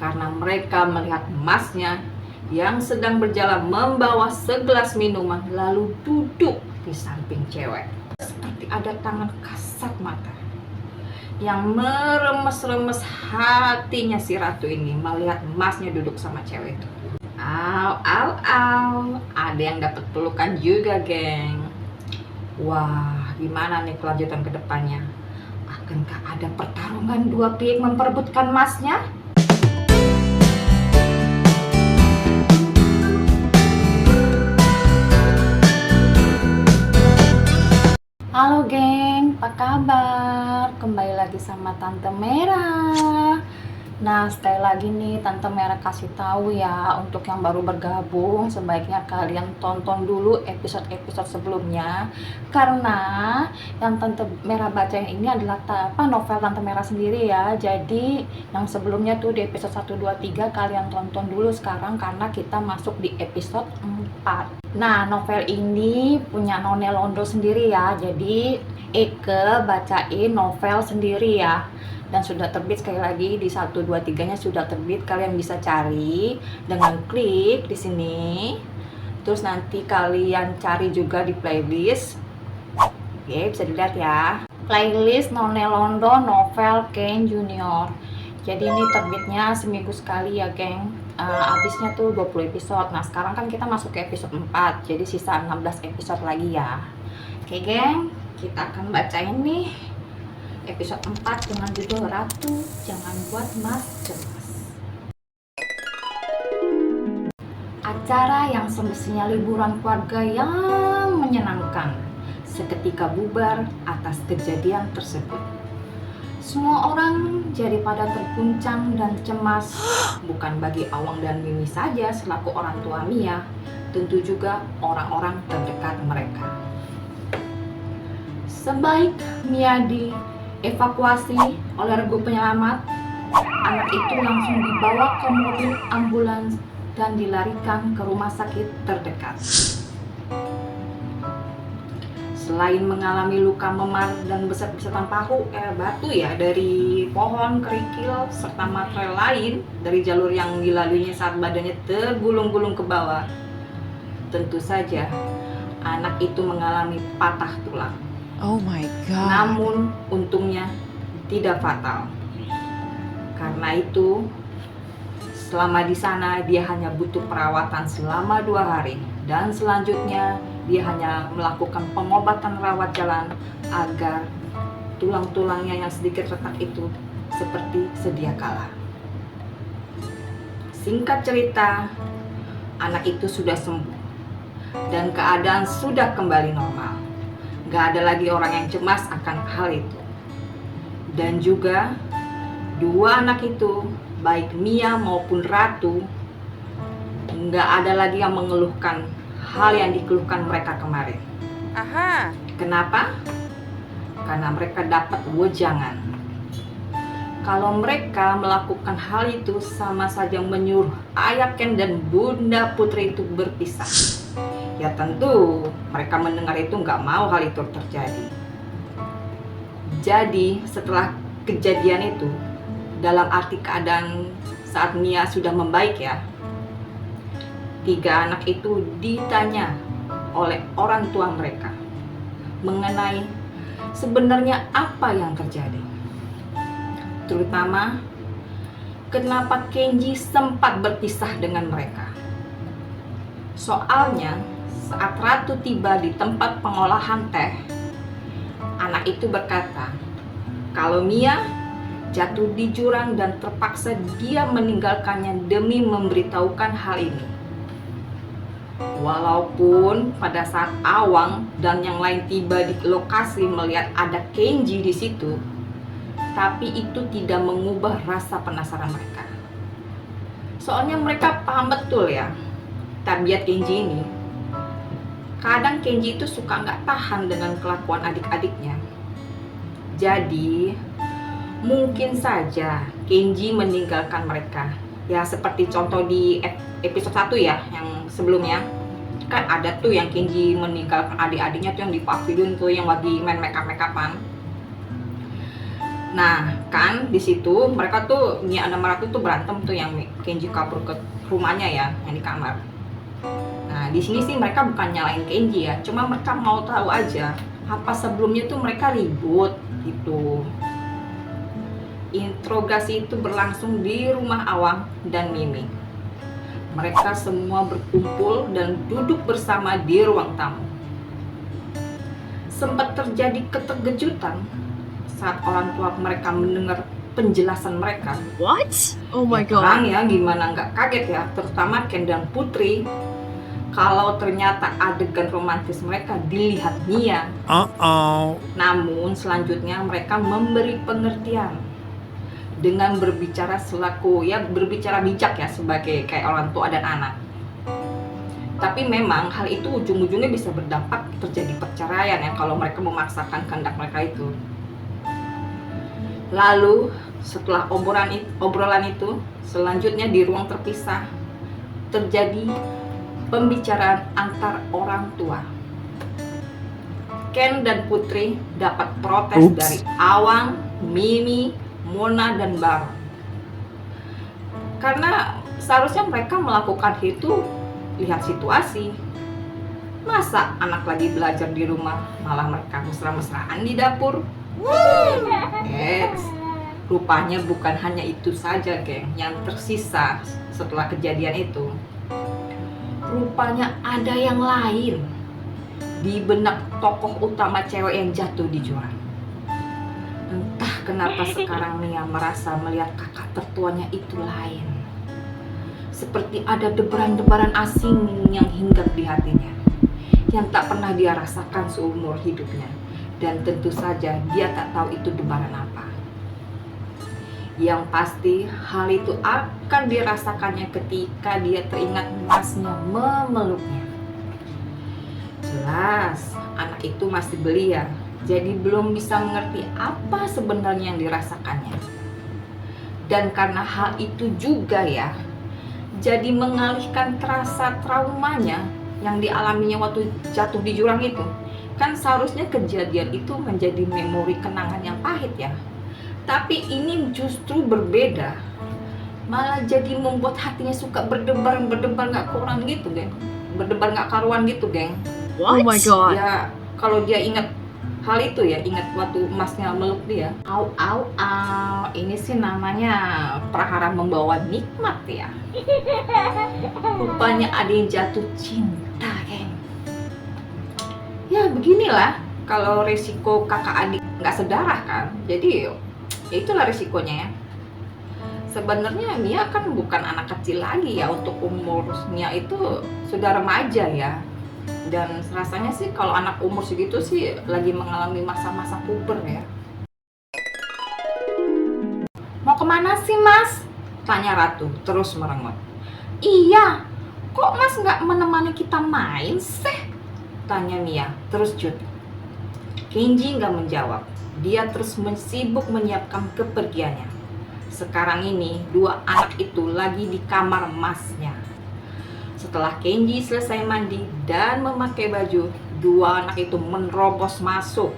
karena mereka melihat masnya yang sedang berjalan membawa segelas minuman lalu duduk di samping cewek. Seperti ada tangan kasat mata yang meremes-remes hatinya si ratu ini melihat masnya duduk sama cewek itu. Ada yang dapat pelukan juga, geng. Wah, gimana nih kelanjutan ke depannya? Akankah ada pertarungan dua pihak memperebutkan masnya? Halo geng, apa kabar? Kembali lagi sama Tante Merah. Nah, sekali lagi nih Tante Merah kasih tahu ya, untuk yang baru bergabung sebaiknya kalian tonton dulu episode-episode sebelumnya, karena yang Tante Merah bacain ini adalah novel Tante Merah sendiri ya. Jadi yang sebelumnya tuh di episode 1, 2, 3 kalian tonton dulu sekarang karena kita masuk di episode 4. Nah, novel ini punya None Londo sendiri ya. Jadi Eke bacain novel sendiri ya. Dan sudah terbit, sekali lagi di 1, 2, 3-nya sudah terbit. Kalian bisa cari dengan klik di sini. Terus nanti kalian cari juga di playlist. Oke, bisa dilihat ya. Playlist None Londo novel Ken Junior. Jadi ini terbitnya seminggu sekali ya, geng. Habisnya tuh 20 episode. Nah, sekarang kan kita masuk ke episode 4. Jadi sisa 16 episode lagi ya. Oke, geng. Kita akan bacain nih episode 4 dengan judul Ratu Jangan Buat Mas Cemas. Acara yang semestinya liburan keluarga yang menyenangkan seketika bubar atas kejadian tersebut. Semua orang jadi pada terguncang dan cemas, bukan bagi Awang dan Mimi saja selaku orang tua Mia, tentu juga orang-orang terdekat mereka. Sebaik Mia dievakuasi oleh regu penyelamat, anak itu langsung dibawa ke mobil ambulans dan dilarikan ke rumah sakit terdekat. Selain mengalami luka memar dan beset-besetan batu ya dari pohon, kerikil, serta material lain dari jalur yang dilaluinya saat badannya tergulung-gulung ke bawah, tentu saja anak itu mengalami patah tulang. Oh my God. Namun untungnya tidak fatal. Karena itu selama di sana dia hanya butuh perawatan selama 2 hari dan selanjutnya dia hanya melakukan pengobatan rawat jalan agar tulang-tulangnya yang sedikit retak itu seperti sedia kala. Singkat cerita, anak itu sudah sembuh dan keadaan sudah kembali normal. Gak ada lagi orang yang cemas akan hal itu. Dan juga 2 anak itu, baik Mia maupun Ratu, gak ada lagi yang mengeluhkan hal yang dikeluhkan mereka kemarin. Aha. Kenapa? Karena mereka dapat wejangan. Kalau mereka melakukan hal itu sama saja menyuruh Ayah Ken dan Bunda Putri itu berpisah. Ya tentu mereka mendengar itu nggak mau hal itu terjadi. Jadi setelah kejadian itu, dalam arti keadaan saat Mia sudah membaik ya, 3 anak itu ditanya oleh orang tua mereka mengenai sebenarnya apa yang terjadi. Terutama kenapa Kenji sempat berpisah dengan mereka. Soalnya saat Ratu tiba di tempat pengolahan teh, anak itu berkata kalau Mia jatuh di jurang dan terpaksa dia meninggalkannya demi memberitahukan hal ini. Walaupun pada saat Awang dan yang lain tiba di lokasi melihat ada Kenji di situ, tapi itu tidak mengubah rasa penasaran mereka. Soalnya mereka paham betul ya, tabiat Kenji ini. Kadang Kenji itu suka nggak tahan dengan kelakuan adik-adiknya. Jadi mungkin saja Kenji meninggalkan mereka. Ya seperti contoh di episode 1 ya, yang sebelumnya kan ada tuh yang Kenji meninggalkan adik-adiknya tuh yang di pavilion tuh yang lagi main make-up-an. Nah, kan di situ mereka tuh Mia dan Ratu tuh berantem tuh yang Kenji kabur ke rumahnya ya, yang di kamar. Nah, di sini sih mereka bukan nyalain Kenji ya, cuma mereka mau tahu aja apa sebelumnya tuh mereka ribut gitu. Interogasi itu berlangsung di rumah Awang dan Mimi. Mereka semua berkumpul dan duduk bersama di ruang tamu. Sempat terjadi keterkejutan saat orang tua mereka mendengar penjelasan mereka. What? Oh my Orang god. ya gimana nggak kaget ya, terutama Ken dan Putri, kalau ternyata adegan romantis mereka dilihat Mia. Namun selanjutnya mereka memberi pengertian dengan berbicara berbicara bijak ya, sebagai kayak orang tua dan anak. Tapi memang hal itu ujung-ujungnya bisa berdampak terjadi perceraian ya kalau mereka memaksakan kehendak mereka itu. Lalu setelah obrolan itu, selanjutnya di ruang terpisah terjadi pembicaraan antar orang tua. Ken dan Putri dapat protes dari Awang, Mimi, Mona, dan Baron. Karena seharusnya mereka melakukan itu lihat situasi. Masa anak lagi belajar di rumah malah mereka mesra-mesraan di dapur? Rupanya bukan hanya itu saja, geng, yang tersisa setelah kejadian itu. Rupanya ada yang lain di benak tokoh utama cewek yang jatuh di jurang. Entah kenapa sekarang Mia merasa melihat kakak tertuanya itu lain. Seperti ada debaran-debaran asing yang hinggap di hatinya, yang tak pernah dia rasakan seumur hidupnya. Dan tentu saja dia tak tahu itu debaran apa. Yang pasti hal itu akan dirasakannya ketika dia teringat masnya memeluknya. Jelas anak itu masih belia, jadi belum bisa mengerti apa sebenarnya yang dirasakannya. Dan karena hal itu juga ya, jadi mengalihkan rasa traumanya yang dialaminya waktu jatuh di jurang itu. Kan seharusnya kejadian itu menjadi memori kenangan yang pahit ya. Tapi ini justru berbeda, malah jadi membuat hatinya suka berdebar nggak kurang gitu, geng. Berdebar nggak karuan gitu, geng. Oh my god. Ya kalau dia ingat hal itu ya, ingat waktu emasnya meluk dia. Au. Ini sih namanya perkara membawa nikmat ya. Rupanya ada yang jatuh cinta, geng. Ya beginilah kalau resiko kakak adik nggak sedarah kan. Jadi ya itulah resikonya ya. Sebenarnya Mia kan bukan anak kecil lagi ya, untuk umurnya itu sudah remaja ya. Dan rasanya sih kalau anak umur segitu sih lagi mengalami masa-masa puber ya. Mau kemana sih Mas? Tanya Ratu terus merengut. Iya, kok Mas nggak menemani kita main sih? Tanya Mia terus cut. Kenji nggak menjawab. Dia terus sibuk menyiapkan kepergiannya. Sekarang ini dua anak itu lagi di kamar masnya. Setelah Kenji selesai mandi dan memakai baju, dua anak itu menerobos masuk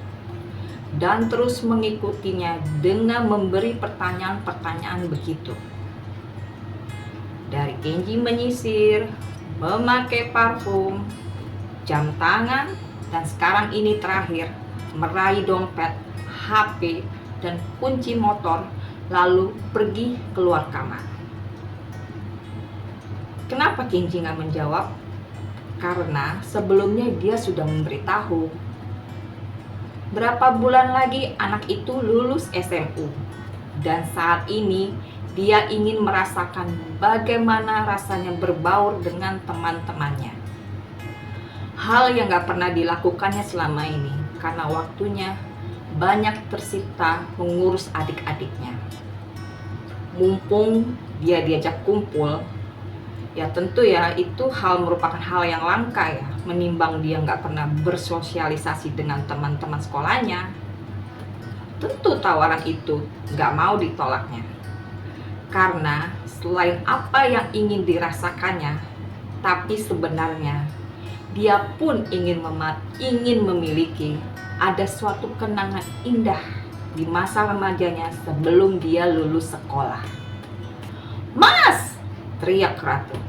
dan terus mengikutinya dengan memberi pertanyaan-pertanyaan begitu. Dari Kenji menyisir, memakai parfum, jam tangan, dan sekarang ini terakhir meraih dompet, HP, dan kunci motor, lalu pergi keluar kamar. Kenapa Kenji nggak menjawab? Karena sebelumnya dia sudah memberitahu. Berapa bulan lagi anak itu lulus SMU. Dan saat ini dia ingin merasakan bagaimana rasanya berbaur dengan teman-temannya. Hal yang gak pernah dilakukannya selama ini karena waktunya banyak tersita mengurus adik-adiknya. Mumpung dia diajak kumpul, ya tentu ya itu merupakan hal yang langka ya, menimbang dia nggak pernah bersosialisasi dengan teman-teman sekolahnya. Tentu tawaran itu nggak mau ditolaknya, karena selain apa yang ingin dirasakannya, tapi sebenarnya dia pun ingin memiliki ada suatu kenangan indah di masa remajanya sebelum dia lulus sekolah. "Mas!" teriak Ratu.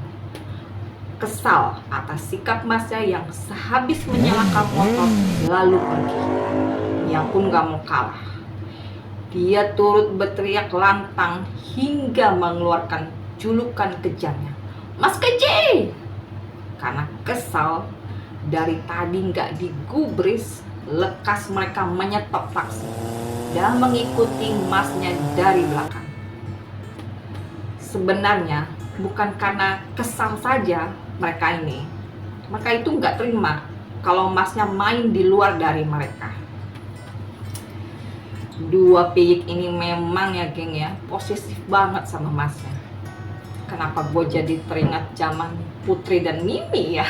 Kesal atas sikap Masnya yang sehabis menyalakan motor lalu pergi. Mia pun gak mau kalah. Dia turut berteriak lantang hingga mengeluarkan julukan kejamnya, "Mas Keji!" Karena kesal, dari tadi gak digubris, lekas mereka menyetop taksi dan mengikuti Masnya dari belakang. Sebenarnya bukan karena kesal saja mereka itu nggak terima kalau Masnya main di luar dari mereka. Dua piyik ini memang ya geng ya, posesif banget sama Masnya. Kenapa gue jadi teringat zaman Putri dan Mimi ya?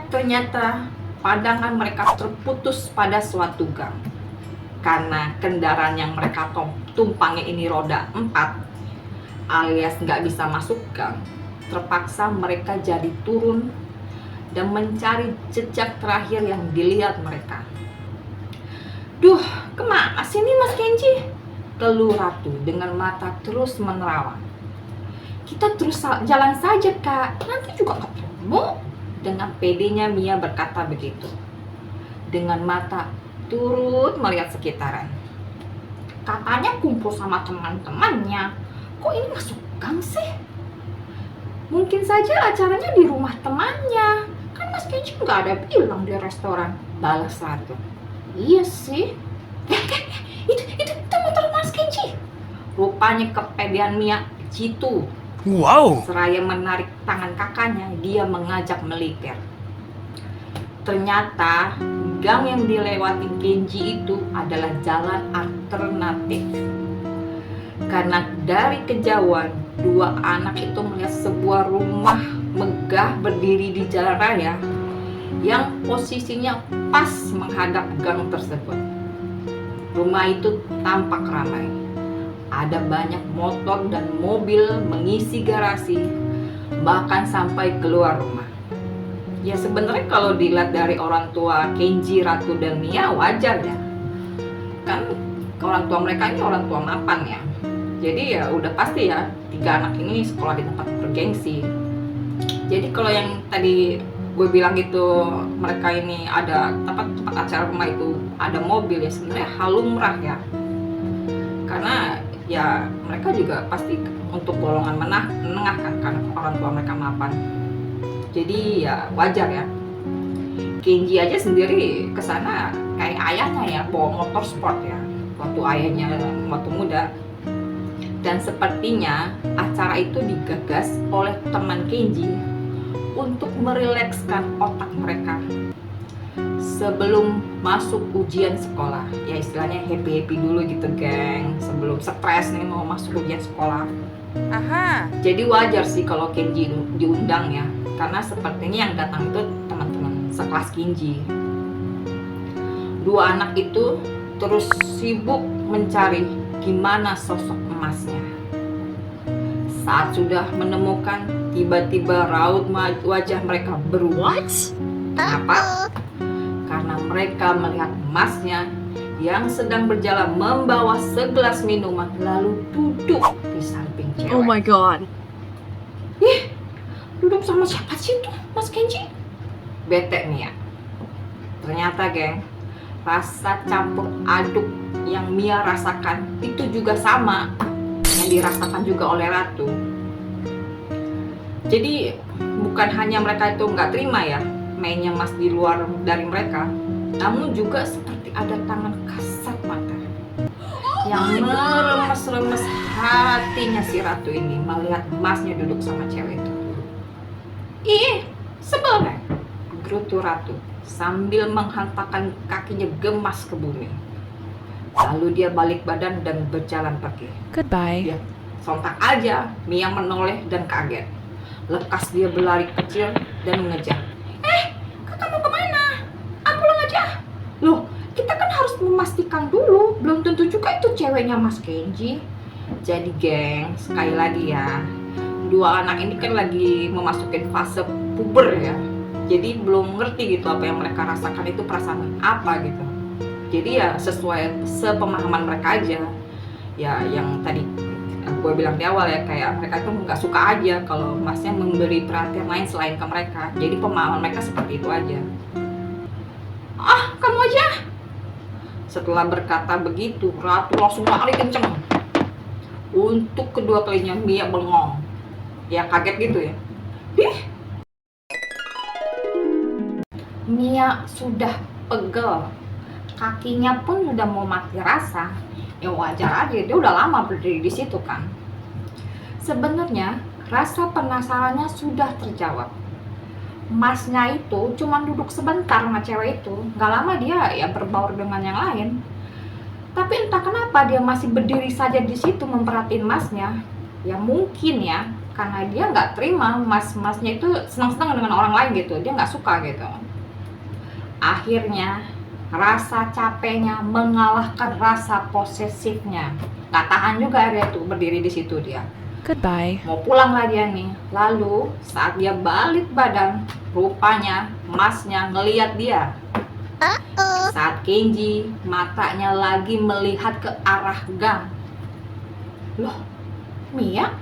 Ternyata pandangan mereka terputus pada suatu gang. Karena kendaraan yang mereka tumpangi ini roda 4 alias nggak bisa masuk gang, terpaksa mereka jadi turun dan mencari jejak terakhir yang dilihat mereka. "Duh, kemana sih nih Mas Kenji?" keluh Ratu dengan mata terus menerawang. "Kita terus jalan saja Kak, nanti juga ketemu." Dengan pedenya Mia berkata begitu. Dengan mata turut melihat sekitaran. Katanya kumpul sama teman-temannya. Kok ini masuk gang sih? Mungkin saja acaranya di rumah temannya. Kan Mas Kenji nggak ada bilang di restoran, balas Ratu. "Iya sih." Itu motor Mas Kenji. Rupanya kepedean Mia jitu. Wow. Seraya menarik tangan kakaknya, dia mengajak melipir. Ternyata gang yang dilewati Kenji itu adalah jalan alternatif. Karena dari kejauhan, dua anak itu melihat sebuah rumah megah berdiri di jalan raya yang posisinya pas menghadap gang tersebut. Rumah itu tampak ramai. Ada banyak motor dan mobil mengisi garasi, bahkan sampai keluar rumah. Ya sebenarnya kalau dilihat dari orang tua Kenji, Ratu, dan Mia wajar ya. Kan orang tua mereka ini orang tua mapan ya. Jadi ya udah pasti ya 3 anak ini sekolah di tempat bergengsi. Jadi kalau yang tadi gue bilang gitu, mereka ini ada tempat acara rumah itu ada mobil, ya sebenarnya hal lumrah ya. Karena ya mereka juga pasti untuk golongan menengah kan, karena orang tua mereka mapan. Jadi ya wajar ya. Kenji aja sendiri kesana kayak ayahnya ya, bawa motor sport ya, waktu ayahnya waktu muda. Dan sepertinya acara itu digagas oleh teman Kenji untuk merilekskan otak mereka sebelum masuk ujian sekolah. Ya istilahnya happy-happy dulu gitu geng, sebelum stres nih mau masuk ujian sekolah. Aha. Jadi wajar sih kalau Kenji diundang ya, karena sepertinya yang datang itu teman-teman sekelas Kenji. Dua anak itu terus sibuk mencari gimana sosok emasnya. Saat sudah menemukan, tiba-tiba raut wajah mereka berubah. What? Kenapa? Karena mereka melihat emasnya yang sedang berjalan membawa segelas minuman lalu duduk di samping cewek. Oh my god. Ih, duduk sama siapa sih tuh Mas Kenji? Bete nih ya. Ternyata geng, rasa campur aduk yang Mia rasakan itu juga sama yang dirasakan juga oleh Ratu. Jadi bukan hanya mereka itu nggak terima ya mainnya Mas di luar dari mereka, namun juga seperti ada tangan kasat mata yang meremes-remes hatinya si Ratu ini melihat Masnya duduk sama cewek itu. Ih, sebel kan? Gerutu Ratu sambil menghantarkan kakinya gemas ke bumi. Lalu dia balik badan dan berjalan pergi. Goodbye. Ya, sontak aja Mia menoleh dan kaget. Lekas dia berlari kecil dan mengejar. Kakak mau kemana? Pulang aja. Loh, kita kan harus memastikan dulu. Belum tentu juga itu ceweknya Mas Kenji. Jadi geng, sekali lagi ya, dua anak ini kan lagi memasuki fase puber ya. Jadi belum ngerti gitu apa yang mereka rasakan itu perasaan apa gitu. Jadi ya sesuai sepemahaman mereka aja. Ya yang tadi gue bilang di awal ya, kayak mereka tuh nggak suka aja kalau masnya memberi perhatian lain selain ke mereka. Jadi pemahaman mereka seperti itu aja. Ah, kamu aja. Setelah berkata begitu, Ratu langsung lari kenceng. Untuk kedua kalinya Mia bengong. Ya kaget gitu ya. Mia sudah pegel. Kakinya pun udah mau mati rasa. Ya wajar aja, dia udah lama berdiri di situ kan. Sebenarnya rasa penasarannya sudah terjawab. Masnya itu cuma duduk sebentar sama cewek itu, nggak lama dia ya berbaur dengan yang lain. Tapi entah kenapa dia masih berdiri saja di situ memperhatiin masnya. Ya mungkin ya, karena dia nggak terima masnya itu senang-senang dengan orang lain gitu, dia nggak suka gitu. Akhirnya rasa capeknya mengalahkan rasa posesifnya. Gak tahan juga dia tuh berdiri di situ dia. Goodbye. Mau pulang lah dia nih. Lalu saat dia balik badan, rupanya masnya ngeliat dia. Saat Kenji matanya lagi melihat ke arah gang. Loh, Mia?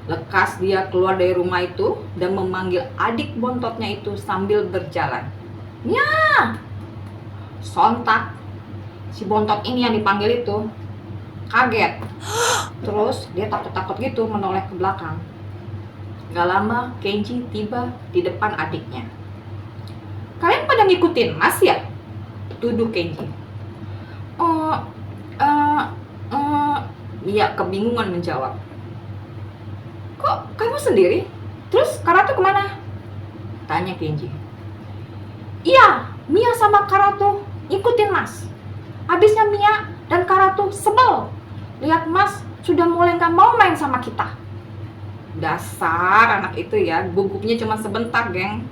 Lekas dia keluar dari rumah itu dan memanggil adik bontotnya itu sambil berjalan. Mia! Sontak si bontot ini yang dipanggil itu kaget. Terus dia takut-takut gitu menoleh ke belakang. Gak lama Kenji tiba di depan adiknya. Kalian pada ngikutin Mas ya? Tuduh Kenji. Mia kebingungan menjawab. Kok kamu sendiri? Terus Karato kemana? Tanya Kenji. Iya, Mia sama Karato ikutin Mas. Habisnya Mia dan Karato sebel lihat Mas sudah mulai gak mau main sama kita. Dasar anak itu ya, gugupnya cuma sebentar, geng.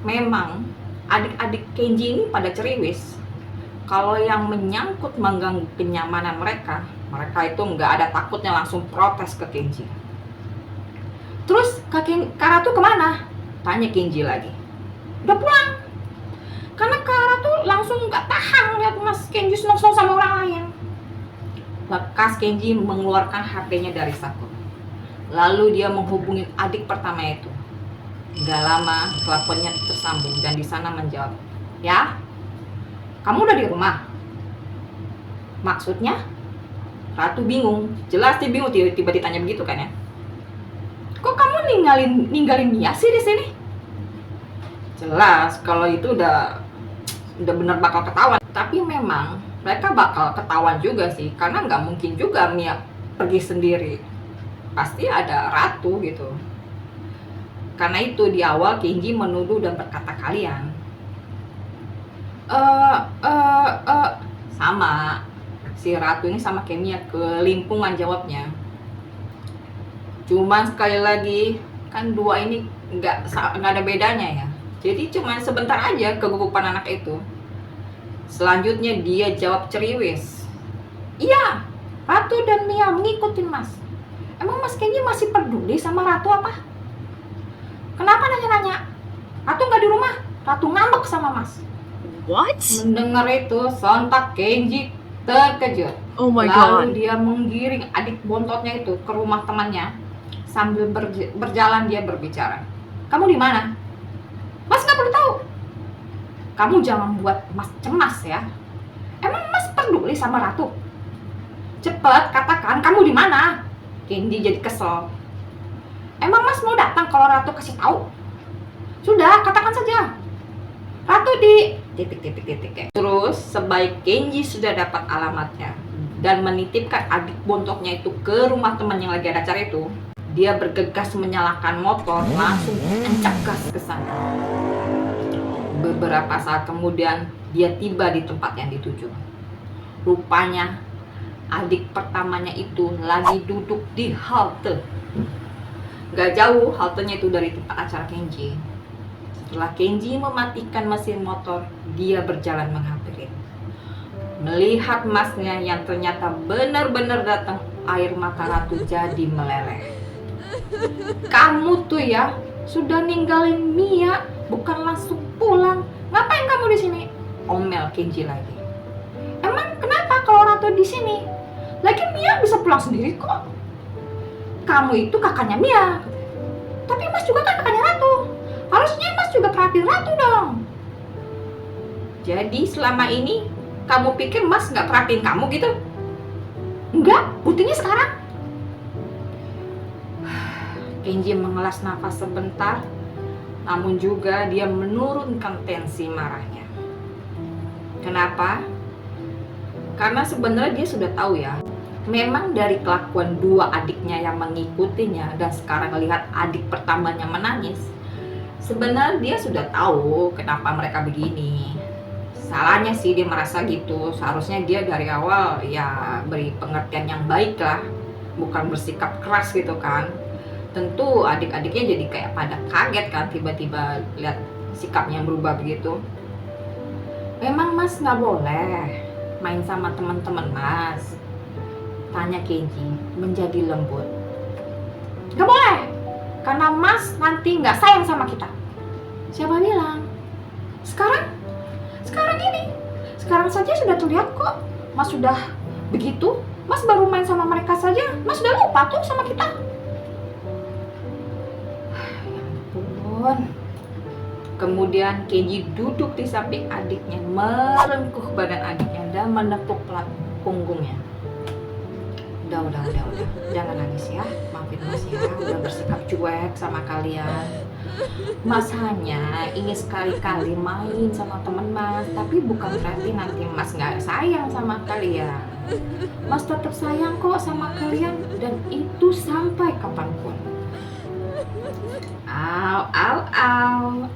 Memang adik-adik Kenji ini pada ceriwis. Kalau yang menyangkut mengganggu kenyamanan mereka itu nggak ada takutnya langsung protes ke Kenji. Terus Karato kemana? Tanya Kenji lagi. Udah pulang. Karena Karato langsung nggak tahan lihat Mas Kenji senang-senang sama orang lain. Lekas Kenji mengeluarkan HP-nya dari saku. Lalu dia menghubungi adik pertama itu. Gak lama teleponnya tersambung dan di sana menjawab, ya, kamu udah di rumah? Maksudnya? Ratu bingung. Jelas dia bingung, tiba-tiba ditanya begitu kan ya. Kok kamu ninggalin Mia sih di sini? Jelas kalau itu udah benar bakal ketahuan. Tapi memang mereka bakal ketahuan juga sih, karena nggak mungkin juga Mia pergi sendiri. Pasti ada Ratu gitu. Karena itu di awal Kenji menuduh dan berkata kalian. Sama si Ratu ini sama kayak Mia, kelimpungan jawabnya. Cuman sekali lagi kan dua ini nggak ada bedanya ya. Jadi cuman sebentar aja kegugupan anak itu. Selanjutnya dia jawab ceriwis. Iya, Ratu dan Mia mengikutin Mas. Emang Mas Kenji masih peduli sama Ratu apa? Kenapa nanya-nanya? Ratu nggak di rumah, Ratu ngambek sama Mas. What? Mendengar itu, sontak Kenji terkejut. Oh my Lalu god. dia menggiring adik bontotnya itu ke rumah temannya. Sambil berjalan dia berbicara. Kamu di mana? Mas nggak perlu tahu. Kamu jangan buat Mas cemas ya. Emang Mas peduli sama Ratu? Cepet katakan kamu di mana? Kenji jadi kesel. Emang Mas mau datang kalau Ratu kasih tahu? Sudah, katakan saja. Ratu di titik. Terus sebaik Kenji sudah dapat alamatnya dan menitipkan adik bontoknya itu ke rumah teman yang lagi ada acara itu, dia bergegas menyalakan motor langsung mencak gas ke sana. Beberapa saat kemudian dia tiba di tempat yang dituju. Rupanya adik pertamanya itu lagi duduk di halte. Gak jauh haltenya itu dari tempat acara Kenji. Setelah Kenji mematikan mesin motor, dia berjalan menghampiri. Melihat Masnya yang ternyata benar-benar datang, air mata Ratu jadi meleleh. Kamu tuh ya sudah ninggalin Mia, bukan langsung pulang. Ngapain kamu di sini? omel Kenji lagi. Emang kenapa kalau Ratu di sini? Lagi Mia bisa pulang sendiri kok. Kamu itu kakaknya Mia. Tapi Mas juga kan kakaknya Ratu. Harusnya Mas juga perhatiin Ratu dong. Jadi selama ini kamu pikir Mas nggak perhatiin kamu gitu? Enggak, buktinya sekarang. Kenji mengelas nafas sebentar, namun juga dia menurunkan tensi marahnya. Kenapa? Karena sebenarnya dia sudah tahu ya, memang dari kelakuan dua adiknya yang mengikutinya dan sekarang lihat adik pertamanya menangis, sebenarnya dia sudah tahu kenapa mereka begini. Salahnya sih dia merasa gitu, seharusnya dia dari awal ya beri pengertian yang baik lah, bukan bersikap keras gitu kan. Tentu adik-adiknya jadi kayak pada kaget kan tiba-tiba lihat sikapnya yang berubah begitu. Memang Mas nggak boleh main sama teman-teman Mas? Tanya Kenji menjadi lembut. Nggak boleh, karena Mas nanti nggak sayang sama kita. Siapa bilang? Sekarang saja sudah terlihat kok Mas sudah begitu. Mas baru main sama mereka saja, Mas sudah lupa tuh sama kita. Ya ampun. Kemudian Kenji duduk di samping adiknya, merengkuh badan adiknya dan menepuk punggungnya. Udah, jangan nangis ya, maafin Mas ya, udah bersikap cuek sama kalian. Mas hanya ingin sekali-kali main sama teman Mas, tapi bukan berarti nanti Mas nggak sayang sama kalian. Mas tetap sayang kok sama kalian, dan itu sampai kapanpun.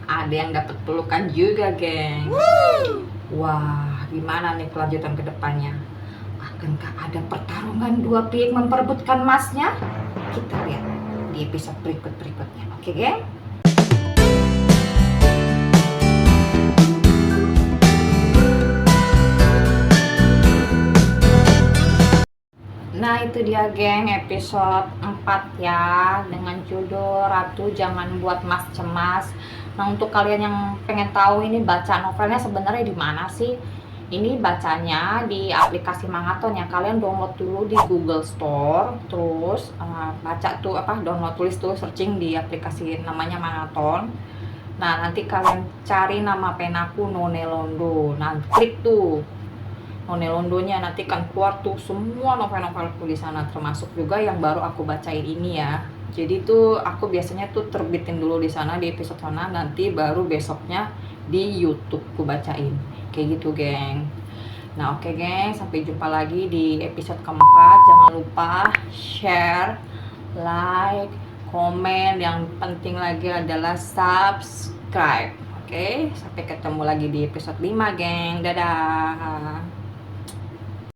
Ada yang dapat pelukan juga, geng. Wah, gimana nih kelanjutan kedepannya? Akankah ada pertarungan dua pihak memperebutkan Masnya? Kita lihat di episode berikutnya. Oke, geng? Nah itu dia geng, episode 4 ya, dengan judul Ratu Jangan Buat Mas Cemas. Nah untuk kalian yang pengen tahu ini baca novelnya sebenarnya di mana sih? Ini bacanya di aplikasi Mangaton ya. Kalian download dulu di Google Store, terus baca tuh download, tulis tuh, searching di aplikasi namanya Mangaton. Nah nanti kalian cari nama penaku None Londo. Nah klik tuh None Londonya, nanti kan keluar tuh semua novel-novelku di sana, termasuk juga yang baru aku bacain ini ya. Jadi tuh aku biasanya tuh terbitin dulu di sana di episode sana, nanti baru besoknya di YouTube ku bacain. Kayak gitu, geng. Nah, oke, geng, sampai jumpa lagi di episode keempat. Jangan lupa share, like, komen, yang penting lagi adalah subscribe. Oke, sampai ketemu lagi di episode 5, geng. Dadah.